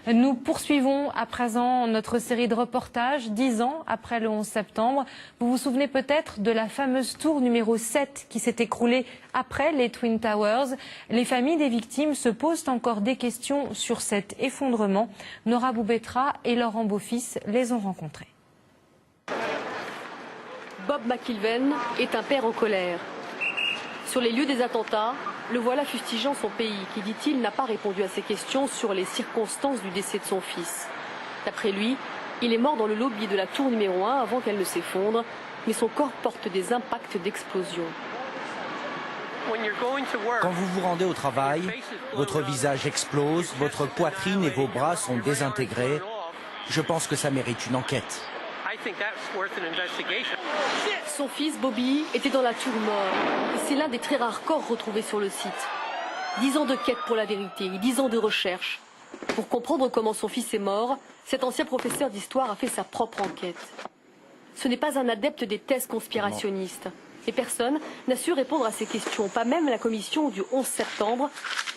Nous poursuivons à présent notre série de reportages 10 ans après le 11 septembre. Vous vous souvenez peut-être de la fameuse tour numéro 7 qui s'est écroulée après les Twin Towers. Les familles des victimes se posent encore des questions sur cet effondrement. Nora Boubetra et Laurent Beaufils les ont rencontrés. Bob McIlvaine est un père en colère. Sur les lieux des attentats, le voilà fustigeant son pays qui, dit-il, n'a pas répondu à ses questions sur les circonstances du décès de son fils. D'après lui, il est mort dans le lobby de la tour numéro 1 avant qu'elle ne s'effondre, mais son corps porte des impacts d'explosion. Quand vous vous rendez au travail, votre visage explose, votre poitrine et vos bras sont désintégrés. Je pense que ça mérite une enquête. Son fils Bobby était dans la tour nord et c'est l'un des très rares corps retrouvés sur le site. 10 ans de quête pour la vérité, 10 ans de recherche. Pour comprendre comment son fils est mort, cet ancien professeur d'histoire a fait sa propre enquête. Ce n'est pas un adepte des thèses conspirationnistes. Et personne n'a su répondre à ces questions, pas même la commission du 11 septembre,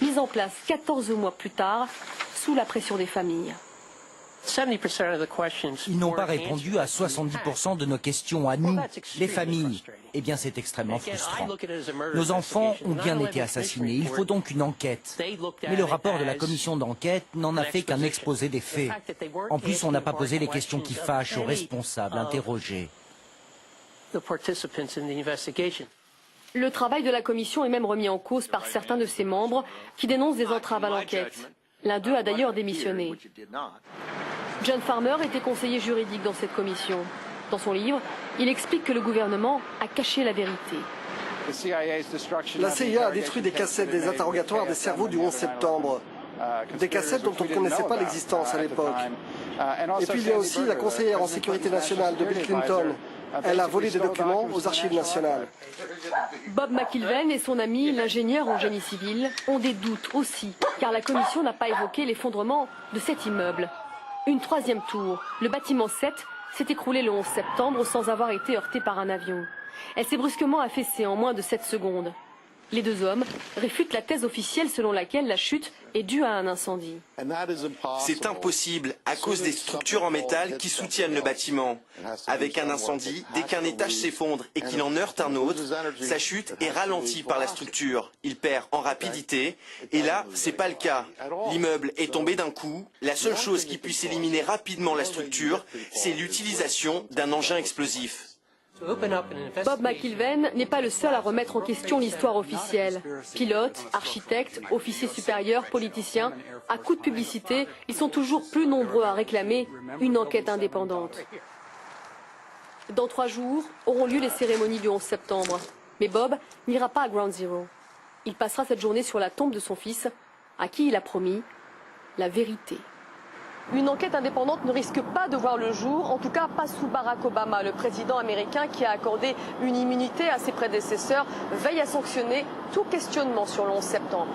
mise en place 14 mois plus tard, sous la pression des familles. Ils n'ont pas répondu à 70% de nos questions à nous, les familles. Eh bien, c'est extrêmement frustrant. Nos enfants ont bien été assassinés. Il faut donc une enquête. Mais le rapport de la commission d'enquête n'en a fait qu'un exposé des faits. En plus, on n'a pas posé les questions qui fâchent aux responsables interrogés. Le travail de la commission est même remis en cause par certains de ses membres qui dénoncent des entraves à l'enquête. L'un d'eux a d'ailleurs démissionné. John Farmer était conseiller juridique dans cette commission. Dans son livre, il explique que le gouvernement a caché la vérité. La CIA a détruit des cassettes des interrogatoires des cerveaux du 11 septembre. Des cassettes dont on ne connaissait pas l'existence à l'époque. Et puis il y a aussi la conseillère en sécurité nationale de Bill Clinton. Elle a volé des documents aux archives nationales. Bob McIlvaine et son ami, l'ingénieur en génie civil, ont des doutes aussi, car la commission n'a pas évoqué l'effondrement de cet immeuble. Une troisième tour, le bâtiment 7, s'est écroulé le 11 septembre sans avoir été heurté par un avion. Elle s'est brusquement affaissée en moins de 7 secondes. Les deux hommes réfutent la thèse officielle selon laquelle la chute est due à un incendie. C'est impossible à cause des structures en métal qui soutiennent le bâtiment. Avec un incendie, dès qu'un étage s'effondre et qu'il en heurte un autre, sa chute est ralentie par la structure. Il perd en rapidité et là, c'est pas le cas. L'immeuble est tombé d'un coup. La seule chose qui puisse éliminer rapidement la structure, c'est l'utilisation d'un engin explosif. Bob McIlvaine n'est pas le seul à remettre en question l'histoire officielle. Pilotes, architectes, officiers supérieurs, politiciens, à coup de publicité, ils sont toujours plus nombreux à réclamer une enquête indépendante. Dans 3 jours auront lieu les cérémonies du 11 septembre. Mais Bob n'ira pas à Ground Zero. Il passera cette journée sur la tombe de son fils, à qui il a promis la vérité. Une enquête indépendante ne risque pas de voir le jour, en tout cas pas sous Barack Obama. Le président américain qui a accordé une immunité à ses prédécesseurs veille à sanctionner tout questionnement sur le 11 septembre.